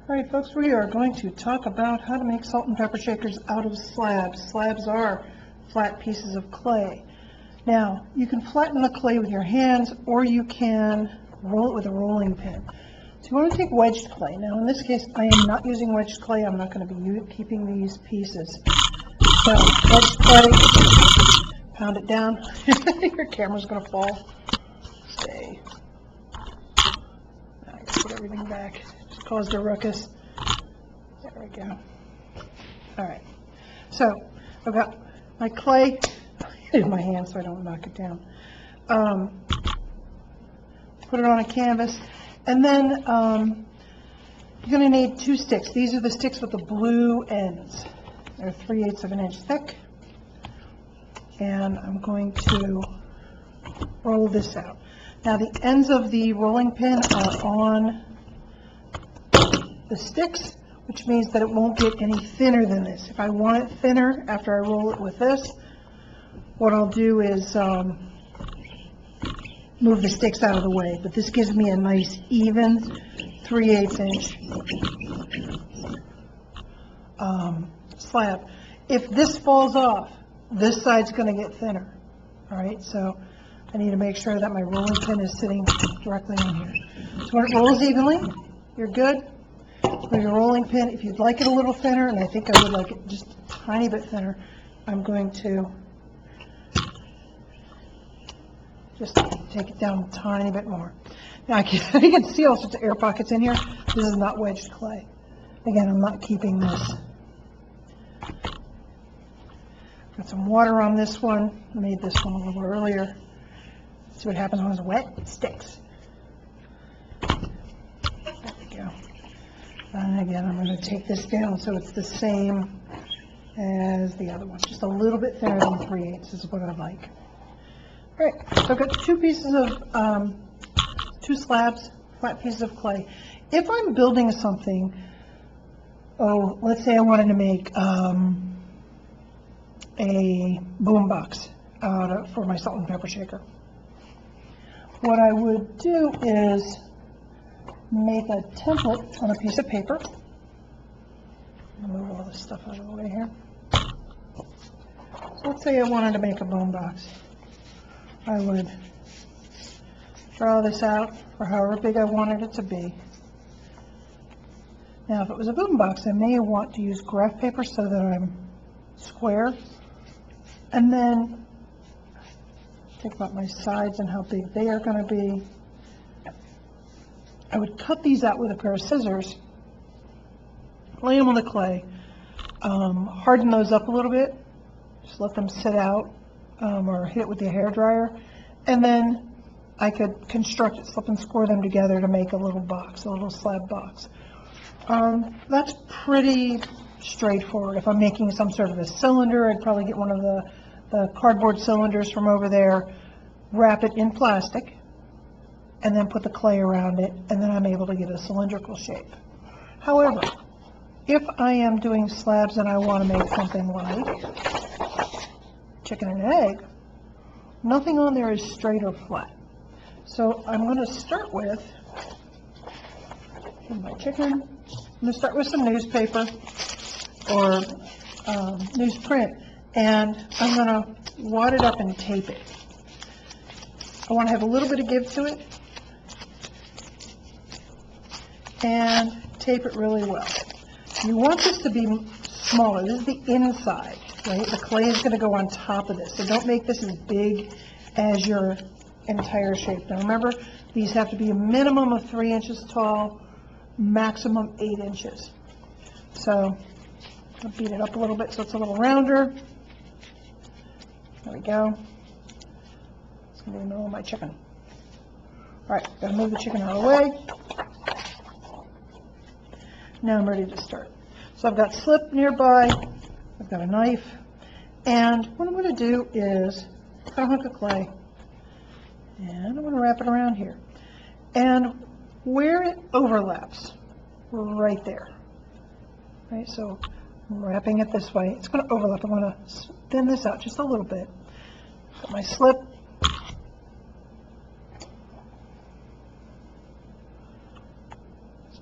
All right, folks, we are going to talk about how to make salt and pepper shakers out of slabs. Slabs are flat pieces of clay. Now, you can flatten the clay with your hands, or you can roll it with a rolling pin. So you want to take wedged clay. Now, in this case, I am not using wedged clay. I'm not going to be keeping these pieces. So, wedged clay, pound it down. Your camera's going to fall. Stay. I gotta put everything back. Just caused a ruckus. There we go. All right. So I've got my clay in my hand so I don't knock it down. Put it on a canvas, and then you're going to need 2 sticks. These are the sticks with the blue ends. They're 3/8 of an inch thick, and I'm going to roll this out. Now the ends of the rolling pin are on the sticks, which means that it won't get any thinner than this. If I want it thinner after I roll it with this, what I'll do is move the sticks out of the way. But this gives me a nice even 3/8 inch slab. If this falls off, this side's going to get thinner. All right, so I need to make sure that my rolling pin is sitting directly on here. So when it rolls evenly, you're good. With your rolling pin, if you'd like it a little thinner, and I think I would like it just a tiny bit thinner, I'm going to just take it down a tiny bit more. Now you can see all sorts of air pockets in here. This is not wedged clay. Again, I'm not keeping this. Got some water on this one. I made this one a little earlier. See what happens when it's wet? It sticks. There we go. And again, I'm going to take this down so it's the same as the other one. Just a little bit thinner than 3/8 is what I like. All right, so I've got 2 pieces of, 2 slabs, flat pieces of clay. If I'm building something, let's say I wanted to make a boom box for my salt and pepper shaker. What I would do is make a template on a piece of paper. Move all this stuff out of the way here. So let's say I wanted to make a boom box. I would draw this out for however big I wanted it to be. Now, if it was a boom box, I may want to use graph paper so that I'm square. And then think about my sides and how big they are going to be. I would cut these out with a pair of scissors, lay them on the clay, harden those up a little bit, just let them sit out, or hit it with the hairdryer, and then I could construct it, slip and score them together to make a little box, a little slab box. That's pretty straightforward. If I'm making some sort of a cylinder, I'd probably get one of the cardboard cylinders from over there, wrap it in plastic, and then put the clay around it, and then I'm able to get a cylindrical shape. However, if I am doing slabs and I want to make something like chicken and egg, nothing on there is straight or flat. So I'm going to start with my chicken. I'm going to start with some newspaper or newsprint, and I'm going to wad it up and tape it. I want to have a little bit of give to it and tape it really well. You want this to be smaller. This is the inside, right? The clay is going to go on top of this, so don't make this as big as your entire shape. Now remember, these have to be a minimum of 3 inches tall, maximum 8 inches. So I'll beat it up a little bit so it's a little rounder. There we go. It's going to be in the middle of my chicken. All right, got to move the chicken out of the way. Now I'm ready to start. So I've got slip nearby, I've got a knife, and what I'm going to do is cut a hunk of clay, and I'm going to wrap it around here. And where it overlaps, right there. Right, so I'm wrapping it this way. It's going to overlap. I'm going to thin this out just a little bit. Got my slip.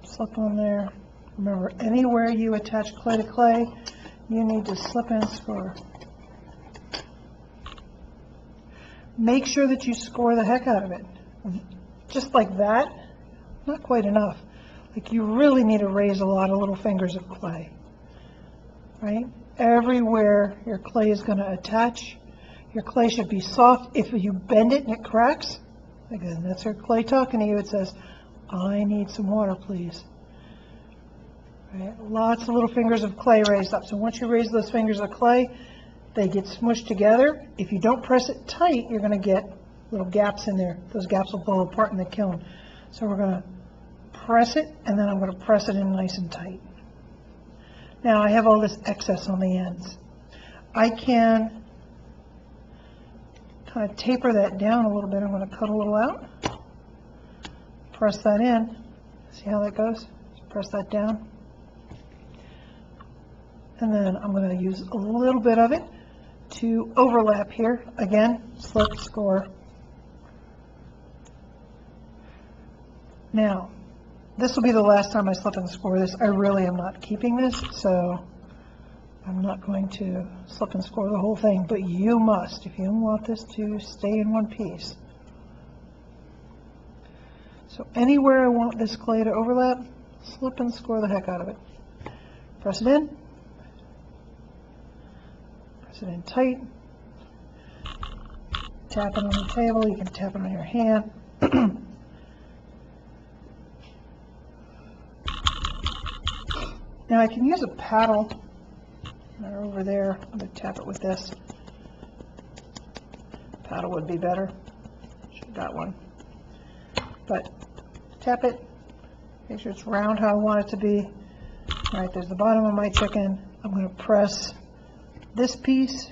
Slip on there. Remember, anywhere you attach clay to clay, you need to slip and score. Make sure that you score the heck out of it. Just like that, not quite enough. Like, you really need to raise a lot of little fingers of clay, right? Everywhere your clay is going to attach, your clay should be soft. If you bend it and it cracks, again, that's your clay talking to you. It says, I need some water, please. Right? Lots of little fingers of clay raised up. So once you raise those fingers of clay, they get smushed together. If you don't press it tight, you're going to get little gaps in there. Those gaps will blow apart in the kiln. So we're going to press it, and then I'm going to press it in nice and tight. Now I have all this excess on the ends. I can kind of taper that down a little bit. I'm going to cut a little out. Press that in. See how that goes? Just press that down. And then I'm going to use a little bit of it to overlap here. Again, slip, score. Now, this will be the last time I slip and score this. I really am not keeping this, so I'm not going to slip and score the whole thing, but you must if you want this to stay in one piece. So anywhere I want this clay to overlap, slip and score the heck out of it. Press it in. Press it in tight. Tap it on the table. You can tap it on your hand. Now I can use a paddle. They're over there. I'm going to tap it with this. Paddle would be better. Should have got one. But tap it. Make sure it's round how I want it to be. All right, there's the bottom of my chicken. I'm going to press this piece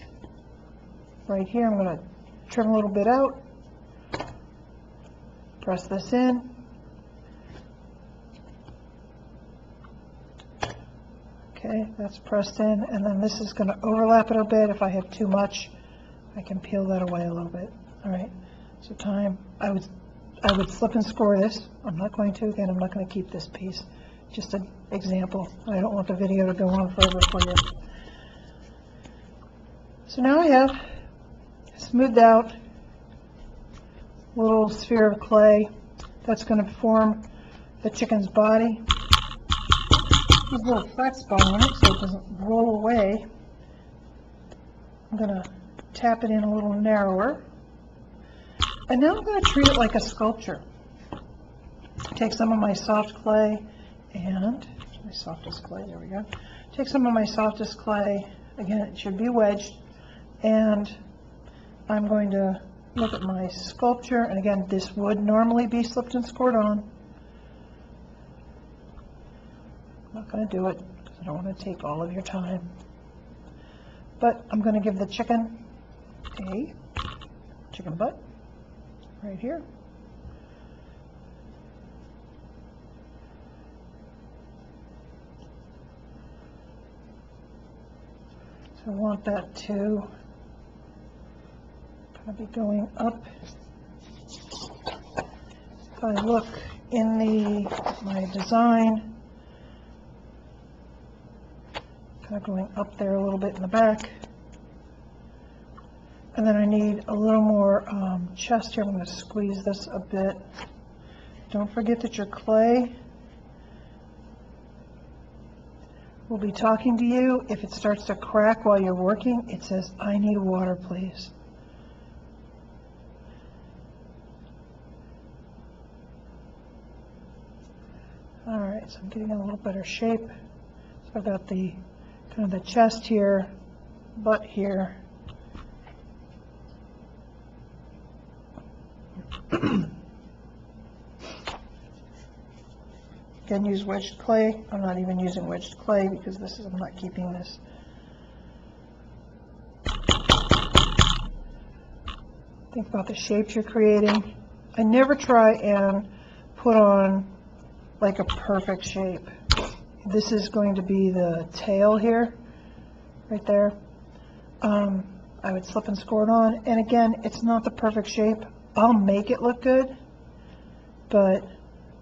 right here. I'm going to trim a little bit out. Press this in. Okay, that's pressed in, and then this is going to overlap it a bit. If I have too much, I can peel that away a little bit. All right, so time. I would slip and score this. I'm not going to. Again, I'm not going to keep this piece. Just an example. I don't want the video to go on forever for you. So now I have smoothed out little sphere of clay that's going to form the chicken's body. There's a little flat spot on it so it doesn't roll away. I'm going to tap it in a little narrower. And now I'm going to treat it like a sculpture. Take some of my soft clay and, my softest clay, there we go. Take some of my softest clay, again it should be wedged, and I'm going to look at my sculpture, and again this would normally be slipped and scored on. I'm not going to do it because I don't want to take all of your time. But I'm going to give the chicken a chicken butt right here. So I want that to kind of be going up. If I look in my design, kind of going up there a little bit in the back. And then I need a little more chest here. I'm going to squeeze this a bit. Don't forget that your clay will be talking to you. If it starts to crack while you're working, it says, I need water, please. All right, so I'm getting a little better shape. So I've got the kind of the chest here, butt here. Again, use wedged clay. I'm not even using wedged clay because I'm not keeping this. Think about the shapes you're creating. I never try and put on like a perfect shape. This is going to be the tail here, right there. I would slip and score it on. And again, it's not the perfect shape. I'll make it look good, but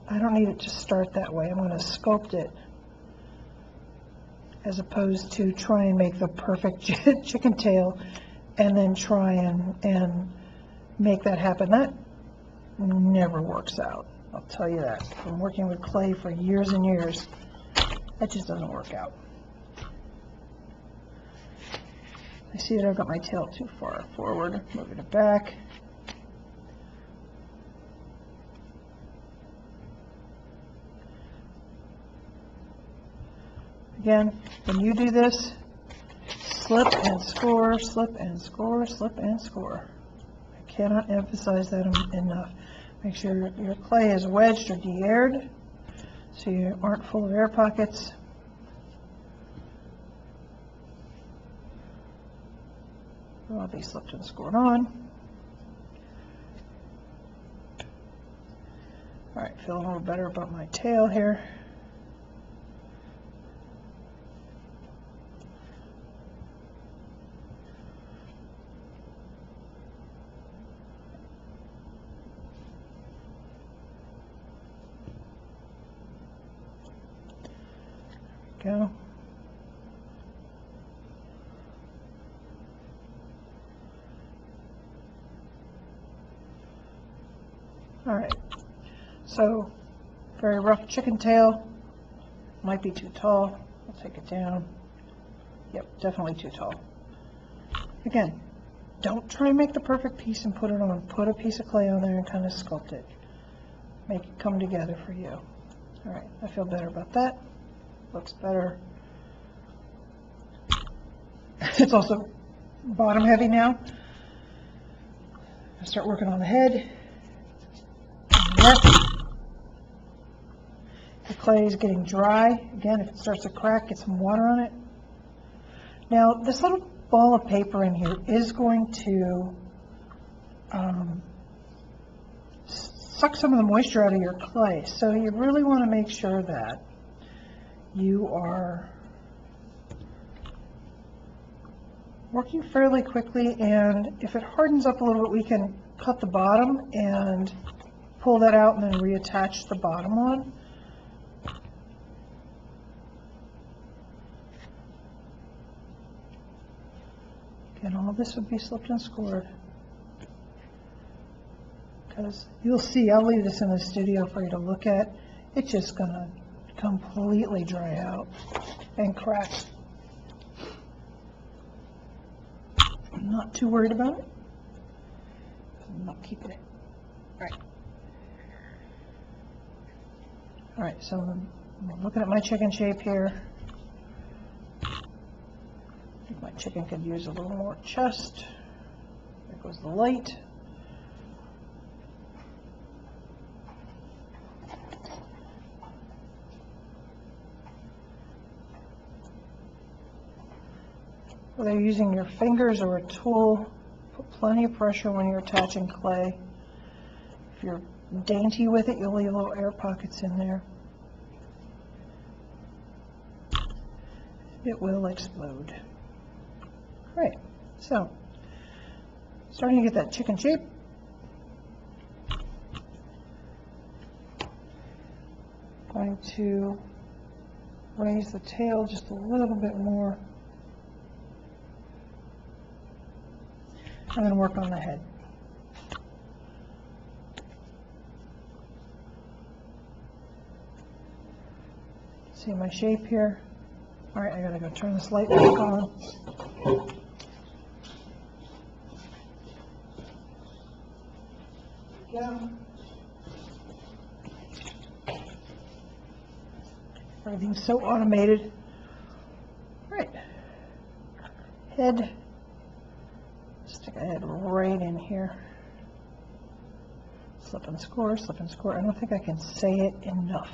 I don't need it to start that way. I'm going to sculpt it as opposed to try and make the perfect chicken tail and then try and make that happen. That never works out. I'll tell you that. From working with clay for years and years, that just doesn't work out. I see that I've got my tail too far forward. Moving it back. Again, when you do this, slip and score, slip and score, slip and score. I cannot emphasize that enough. Make sure your clay is wedged or de-aired so you aren't full of air pockets. I'll be slipped and scored on. All right, feel a little better about my tail here. There we go. All right, so very rough chicken tail, might be too tall. I'll take it down. Yep, definitely too tall. Again, don't try and make the perfect piece and put it on. Put a piece of clay on there and kind of sculpt it. Make it come together for you. All right, I feel better about that. Looks better. It's also bottom heavy now. I'll start working on the head. The clay is getting dry. Again, if it starts to crack, get some water on it. Now, this little ball of paper in here is going to suck some of the moisture out of your clay. So you really want to make sure that you are working fairly quickly, and if it hardens up a little bit, we can cut the bottom and pull that out and then reattach the bottom one. And all this would be slipped and scored. Because you'll see, I'll leave this in the studio for you to look at. It's just going to completely dry out and crack. I'm not too worried about it. I'm not keeping it. All right. All right, so I'm looking at my chicken shape here. I think my chicken could use a little more chest. There goes the light. Whether you're using your fingers or a tool, put plenty of pressure when you're attaching clay. If you're dainty with it, you'll leave little air pockets in there. It will explode. Great. So, starting to get that chicken shape. Going to raise the tail just a little bit more. I'm going to work on the head. See my shape here? All right, I gotta go turn this light back on. Yeah. Everything's so automated. All right. Head. Stick a head right in here. Slip and score, slip and score. I don't think I can say it enough.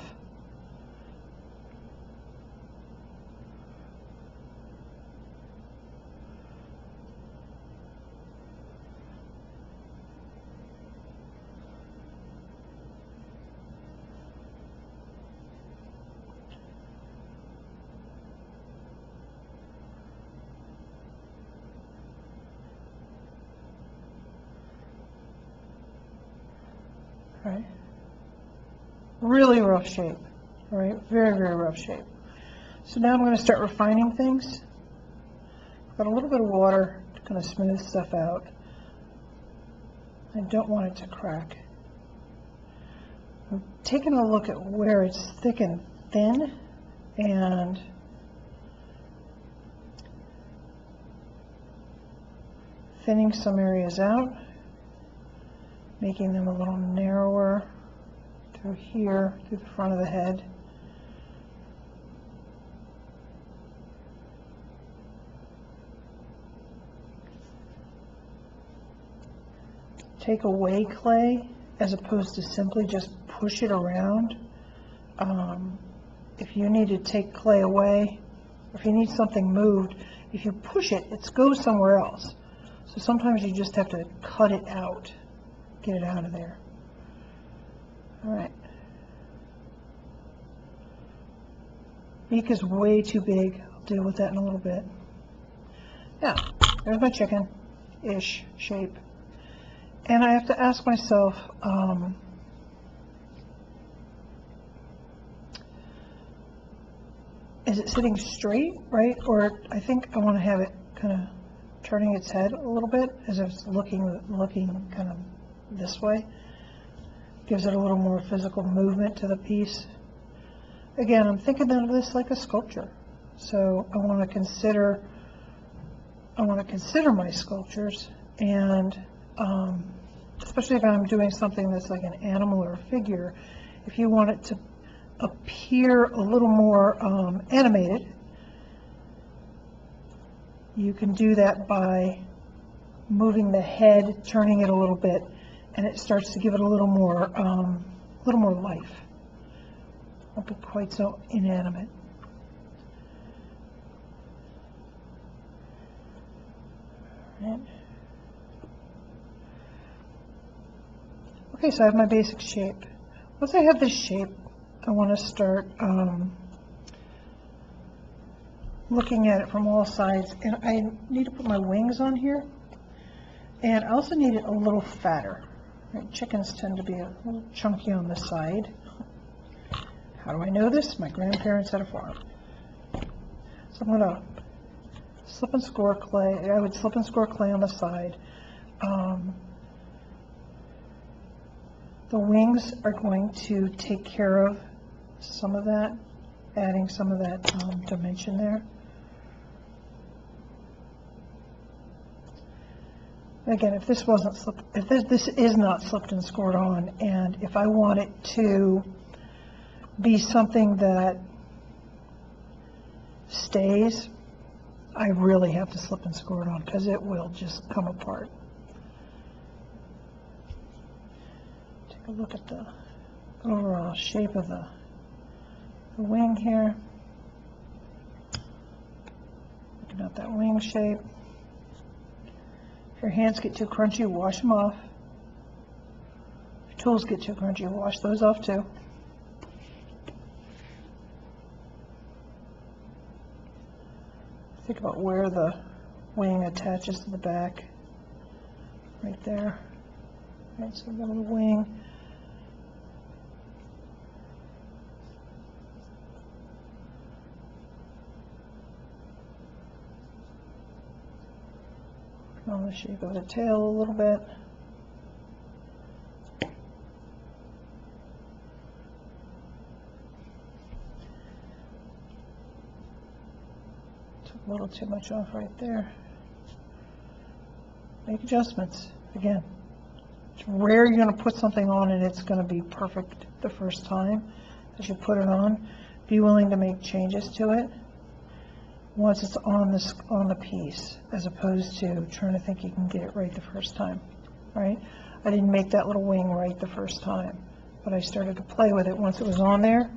Right. Really rough shape. All right, very, very rough shape. So now I'm going to start refining things. Got a little bit of water to kind of smooth stuff out. I don't want it to crack. I'm taking a look at where it's thick and thin, and thinning some areas out, making them a little narrower through here, through the front of the head. Take away clay as opposed to simply just push it around. If you need to take clay away, if you need something moved, if you push it, it goes somewhere else. So sometimes you just have to cut it out, get it out of there. All right. Beak is way too big. I'll deal with that in a little bit. Yeah, there's my chicken-ish shape. And I have to ask myself, is it sitting straight, right? Or I think I want to have it kind of turning its head a little bit as if it's looking kind of this way. Gives it a little more physical movement to the piece. Again, I'm thinking of this like a sculpture. So I want to consider my sculptures, and especially if I'm doing something that's like an animal or a figure, if you want it to appear a little more animated, you can do that by moving the head, turning it a little bit, and it starts to give it a little more life. Won't be quite so inanimate. All right. Okay, so I have my basic shape. Once I have this shape, I want to start looking at it from all sides, and I need to put my wings on here, and I also need it a little fatter. Right? Chickens tend to be a little chunky on the side. How do I know this? My grandparents had a farm. So I'm going to slip and score clay. I would slip and score clay on the side. The wings are going to take care of some of that, adding some of that dimension there. Again, if this wasn't slipped, if this is not slipped and scored on, and if I want it to be something that stays, I really have to slip and score it on because it will just come apart. Take a look at the overall shape of the wing here. Looking at that wing shape. If your hands get too crunchy, wash them off. If your tools get too crunchy, wash those off too. Think about where the wing attaches to the back. Right there. Right, so the little wing. On the shape of the tail a little bit. Took a little too much off right there. Make adjustments. Again, it's rare you're going to put something on and it's going to be perfect the first time as you put it on. Be willing to make changes to it once it's on the piece, as opposed to trying to think you can get it right the first time, right? I didn't make that little wing right the first time, but I started to play with it once it was on there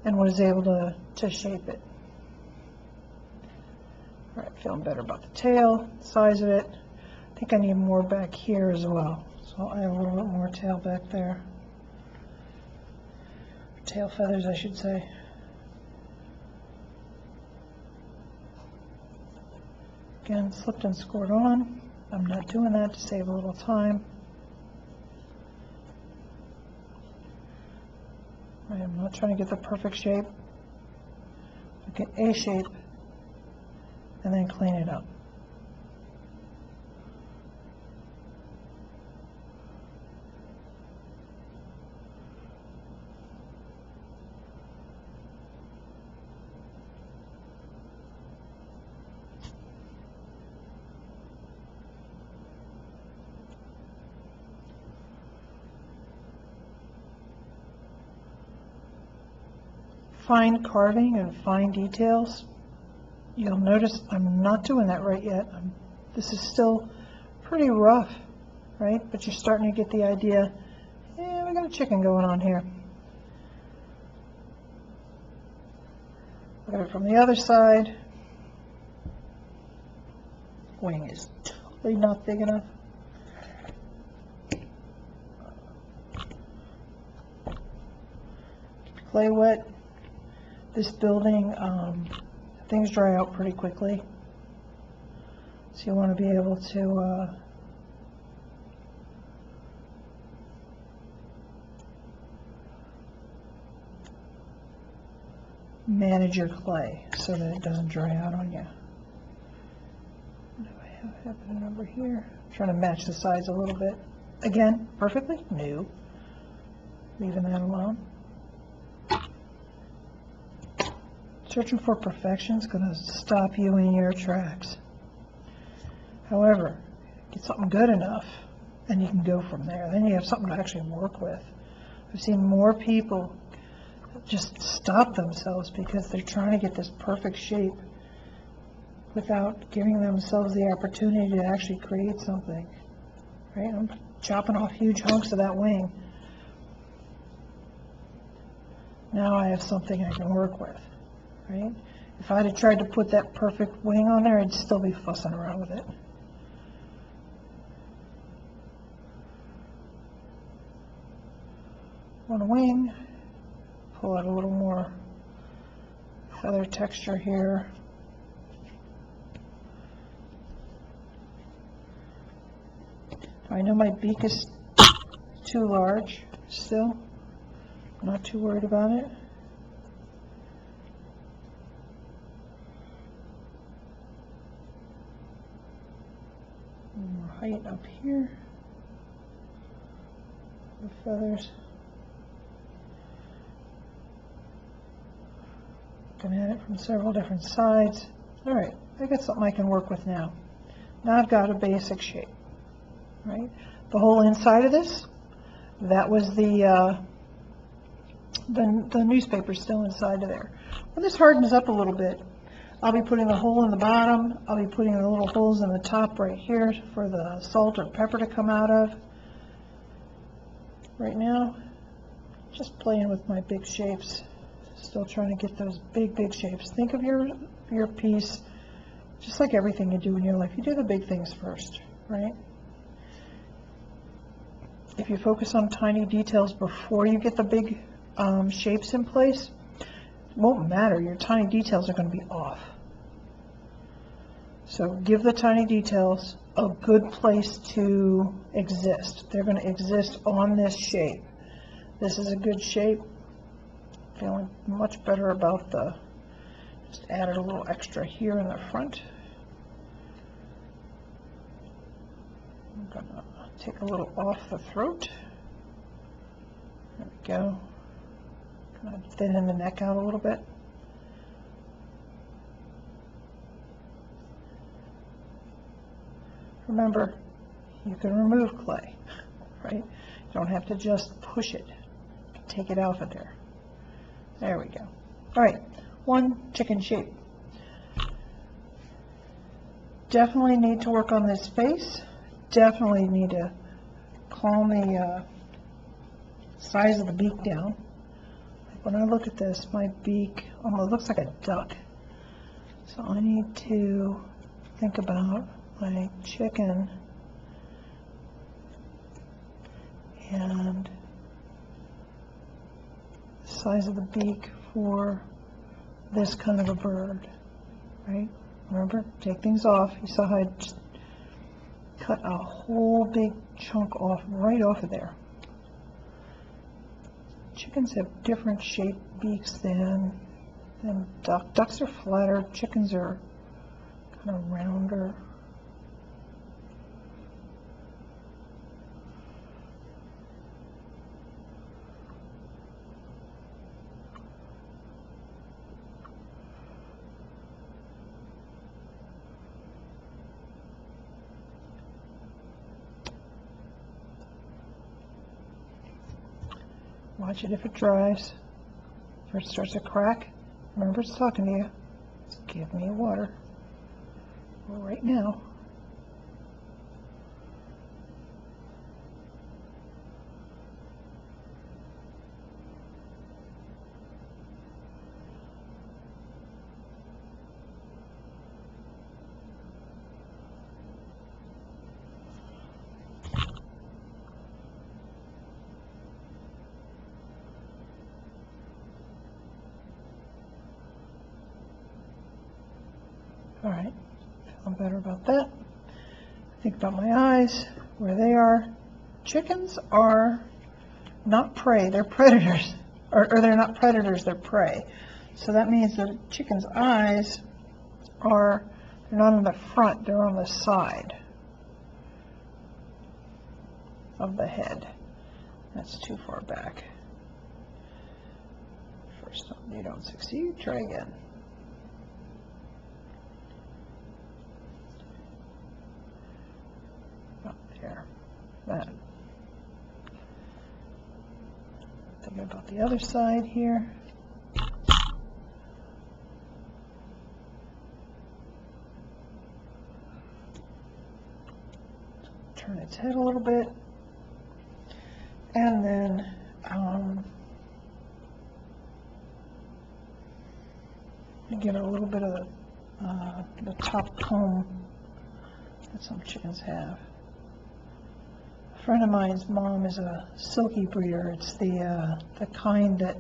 and was able to shape it. All right, feeling better about the tail, size of it. I think I need more back here as well, so I'll add a little bit more tail back there. Tail feathers, I should say. Again, slipped and scored on. I'm not doing that to save a little time. I'm not trying to get the perfect shape. Look at A shape, and then clean it up. Fine carving and fine details. You'll notice I'm not doing that right yet. This is still pretty rough, right? But you're starting to get the idea. Yeah, we got a chicken going on here. Look at it from the other side. Wing is totally not big enough. Clay wet. This building, things dry out pretty quickly, so you want to be able to manage your clay so that it doesn't dry out on you. What do I have happening over here? I'm trying to match the sides a little bit. Again, perfectly? No. Leaving that alone. Searching for perfection is going to stop you in your tracks. However, get something good enough, and you can go from there. Then you have something to actually work with. I've seen more people just stop themselves because they're trying to get this perfect shape without giving themselves the opportunity to actually create something. Right? I'm chopping off huge hunks of that wing. Now I have something I can work with. Right? If I'd have tried to put that perfect wing on there, I'd still be fussing around with it. One wing, pull out a little more feather texture here. I know my beak is too large still. I'm not too worried about it. More height up here. The feathers. Looking at it from several different sides. All right, I got something I can work with now. Now I've got a basic shape. Right, the whole inside of this. That was the newspaper still inside of there. When this hardens up a little bit, I'll be putting a hole in the bottom. I'll be putting the little holes in the top right here for the salt or pepper to come out of. Right now, just playing with my big shapes. Still trying to get those big shapes. Think of your piece just like everything you do in your life. You do the big things first, right? If you focus on tiny details before you get the big shapes in place, it won't matter. Your tiny details are going to be off. So give the tiny details a good place to exist. They're going to exist on this shape. This is a good shape. Feeling much better about the, just added a little extra here in the front. I'm going to take a little off the throat. There we go. Kind of thinning the neck out a little bit. Remember, you can remove clay, right? You don't have to just push it. Take it out of there. There we go. All right, one chicken shape. Definitely need to work on this face. Definitely need to calm the size of the beak down. When I look at this, my beak almost looks like a duck. So I need to think about my chicken and the size of the beak for this kind of a bird, right? Remember, take things off. You saw how I just cut a whole big chunk off, right off of there. Chickens have different shaped beaks than And ducks are flatter, chickens are kind of rounder. Watch it if it dries. If it starts to crack, remember it's talking to you. Give me water. Well, right now. All right, feeling better about that. Think about my eyes, where they are. Chickens are not prey, they're predators. Or they're not predators, they're prey. So that means that a chicken's eyes are, they're not on the front, they're on the side of the head. That's too far back. First time you don't succeed, try again. There, that. Thinking about the other side here. Turn its head a little bit, and then get a little bit of the top comb that some chickens have. A friend of mine's mom is a silky breeder. It's the kind that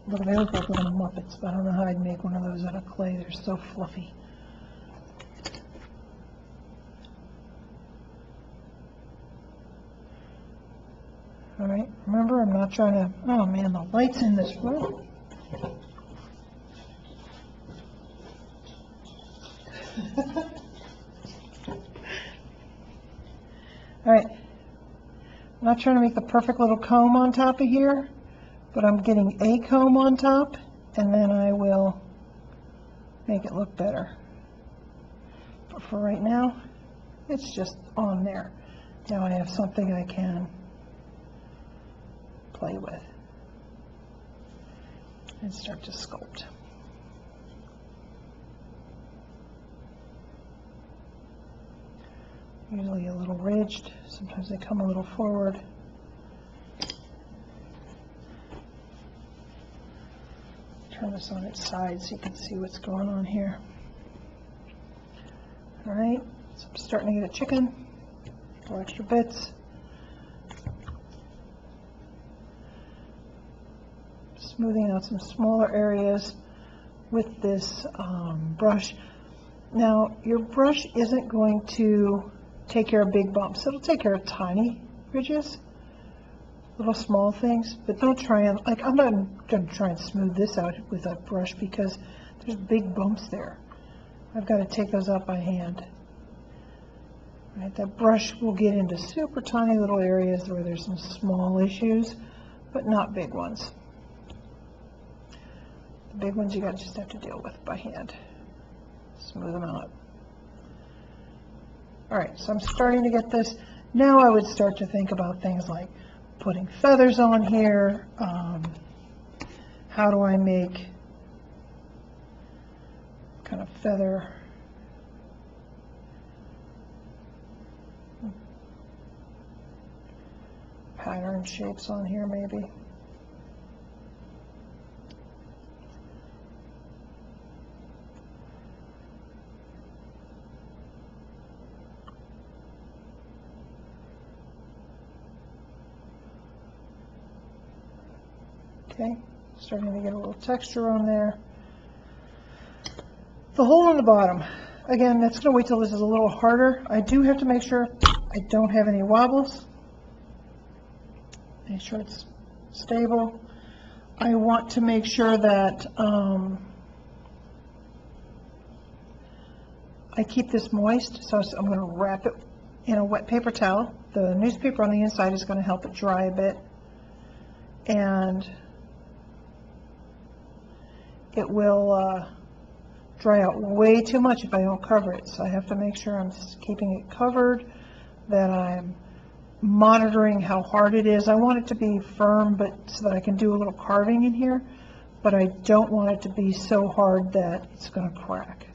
look, they look like little Muppets, but I don't know how I'd make one of those out of clay. They're so fluffy. All right, remember, I'm not trying to, oh man, the light's in this room. All right, I'm not trying to make the perfect little comb on top of here, but I'm getting a comb on top, and then I will make it look better. But for right now, it's just on there. Now I have something I can play with and start to sculpt. Usually a little ridged, sometimes they come a little forward. Turn this on its side so you can see what's going on here. All right, so I'm starting to get a chicken, little extra bits. Smoothing out some smaller areas with this brush. Now, your brush isn't going to take care of big bumps. It'll take care of tiny ridges, little small things, but don't try and, like, I'm not going to try and smooth this out with a brush because there's big bumps there. I've got to take those out by hand. Right, that brush will get into super tiny little areas where there's some small issues, but not big ones. The big ones you just have to deal with by hand. Smooth them out. All right, so I'm starting to get this. Now I would start to think about things like putting feathers on here. How do I make kind of feather pattern shapes on here maybe? Okay, starting to get a little texture on there. The hole in the bottom, again, that's going to wait till this is a little harder. I do have to make sure I don't have any wobbles. Make sure it's stable. I want to make sure that I keep this moist, so I'm going to wrap it in a wet paper towel. The newspaper on the inside is going to help it dry a bit, and it will dry out way too much if I don't cover it. So I have to make sure I'm keeping it covered, that I'm monitoring how hard it is. I want it to be firm, but so that I can do a little carving in here, but I don't want it to be so hard that it's going to crack.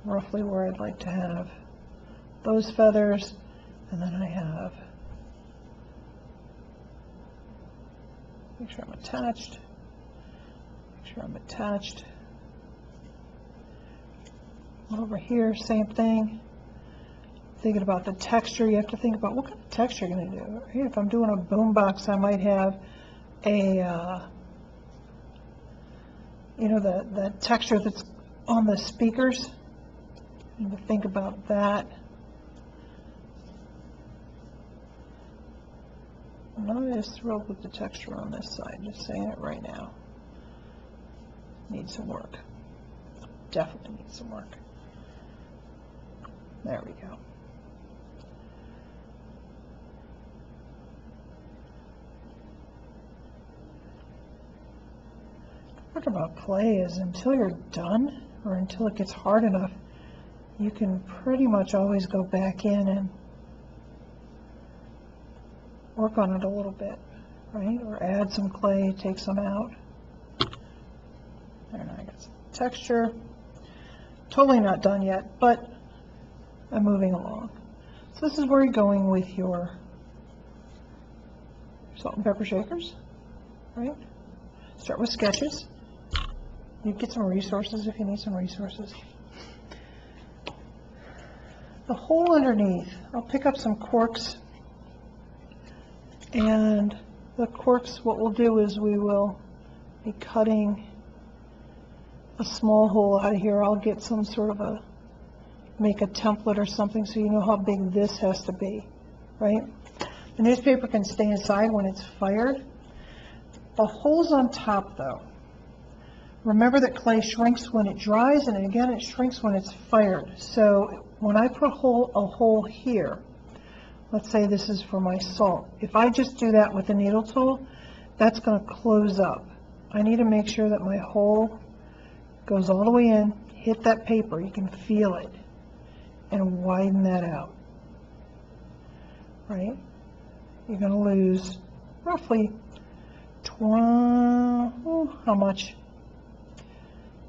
Roughly where I'd like to have those feathers, and then I have, make sure I'm attached, over here, same thing. Thinking about the texture, you have to think about what kind of texture you're going to do. Here, if I'm doing a boom box, I might have a, you know, the texture that's on the speakers. You need to think about that. I'm not as thrilled with the texture on this side, just saying it right now. Needs some work. Definitely needs some work. There we go. The part about clay is until you're done, or until it gets hard enough, you can pretty much always go back in and work on it a little bit, right? Or add some clay, take some out. There, now I got some texture. Totally not done yet, but I'm moving along. So this is where you're going with your salt and pepper shakers, right? Start with sketches. You get some resources if you need some resources. The hole underneath, I'll pick up some corks, and the corks, what we'll do is we will be cutting a small hole out of here. I'll get some sort of a, make a template or something so you know how big this has to be, right? The newspaper can stay inside when it's fired. The holes on top though, remember that clay shrinks when it dries, and again it shrinks when it's fired. So when I put a hole here, let's say this is for my salt, if I just do that with a needle tool, that's going to close up. I need to make sure that my hole goes all the way in, hit that paper, you can feel it, and widen that out, right? You're going to lose roughly 20, how much?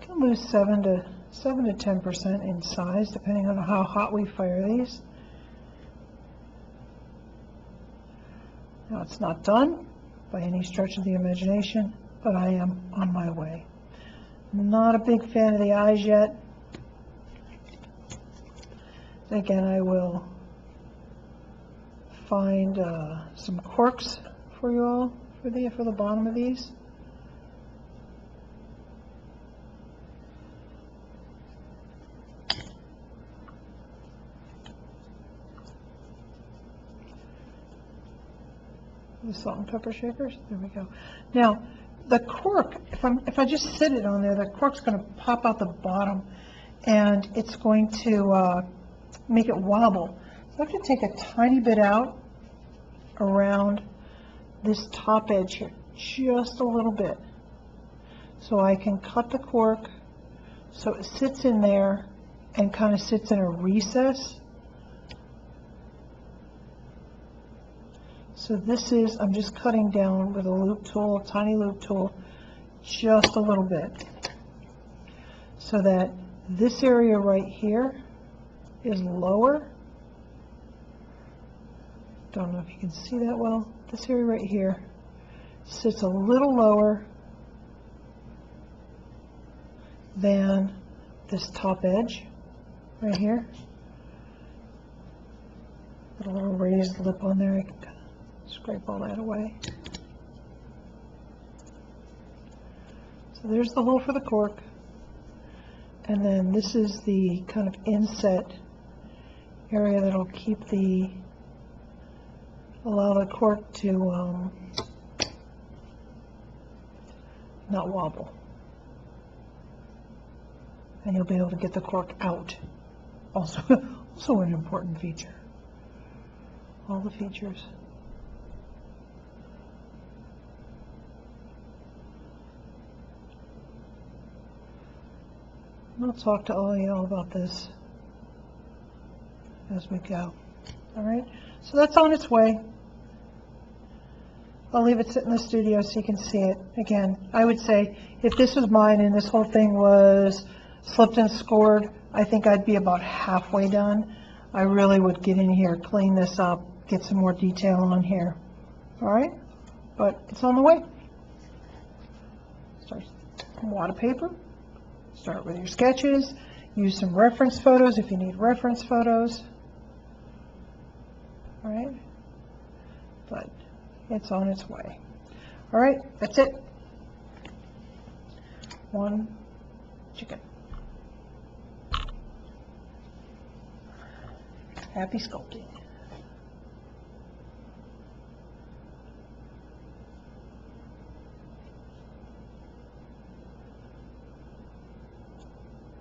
You can lose 7 to 10% in size, depending on how hot we fire these. Now it's not done by any stretch of the imagination, but I am on my way. Not a big fan of the eyes yet. Again, I will find some corks for you all for the bottom of these. The salt and pepper shakers. There we go. Now, the cork, if I just sit it on there, the cork's going to pop out the bottom, and it's going to make it wobble. So I have to take a tiny bit out around this top edge here, just a little bit, so I can cut the cork so it sits in there and kind of sits in a recess. So this is, I'm just cutting down with a loop tool, a tiny loop tool, just a little bit, so that this area right here is lower. Don't know if you can see that well. This area right here sits a little lower than this top edge right here. Put a little raised lip on there. I can kind of scrape all that away. So there's the hole for the cork, and then this is the kind of inset area that'll keep the allow the cork to not wobble. And you'll be able to get the cork out. Also an important feature. All the features. I'll talk to all y'all about this as we go. All right, so that's on its way. I'll leave it sit in the studio so you can see it. Again, I would say if this was mine and this whole thing was slipped and scored, I think I'd be about halfway done. I really would get in here, clean this up, get some more detail on here. All right, but it's on the way. Start water paper. Start with your sketches. Use some reference photos if you need reference photos. All right, but it's on its way. All right, that's it. One chicken. Happy sculpting.